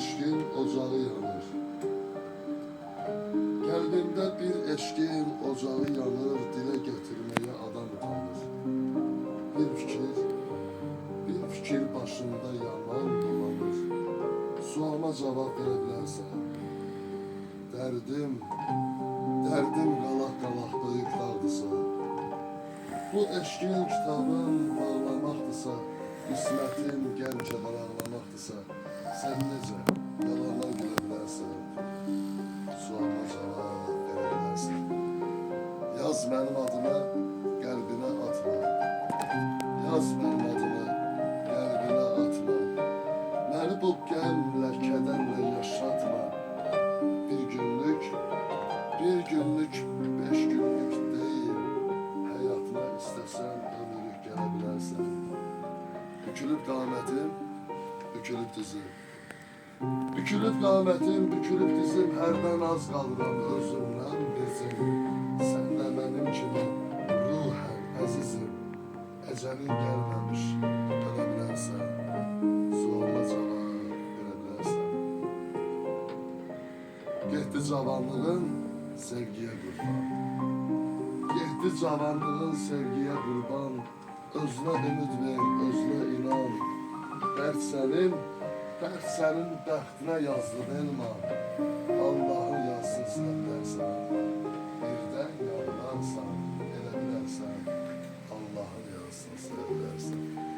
eşkin ocağı yanır. Kalbimde bir eşkin ocağı yanır, dile getirmeye adam utanır. Bir fikir başımda yaman dolanır. Sualma cevap verebilirsen. Derdim qalaq-qalaq böyük dağdısa, bu eşkin kitabın bağlamaqdısa, qismətin gəncə bağlamaqdısa, sən necə yalanla gülə bilərsən, sualma cavab verə bilərsən. Yaz mənim adımı qəlbinə atma, yaz mənim adımı qəlbinə atma, məni bu qəmlə, kədərlə yaşatma. Bir günlük, 5 günlük değil, hayatına istesen ömürlük gelebilirsen. Bükülüp qamətim, bükülüp dizim. Bükülüp qamətim, bükülüp dizim, hərdən az qalıram özümdən bezim. Sən də mənim kimi ruhən əzizim, əcəlin gəlməmiş ölə bilərsən, sualına cavab verə bilərsən. Getdi cavanlığın, sevgiye kurban. Yehdi cavanlığın sevgiye kurban. Özüne ümid ver, özüne inan. Dert senin bəxtinə yazdı elma. Allah'ın yazsın sənlər sana. Birdən yanlarsan, elə bilərsən. Allah'ın yazsın sənlər sana.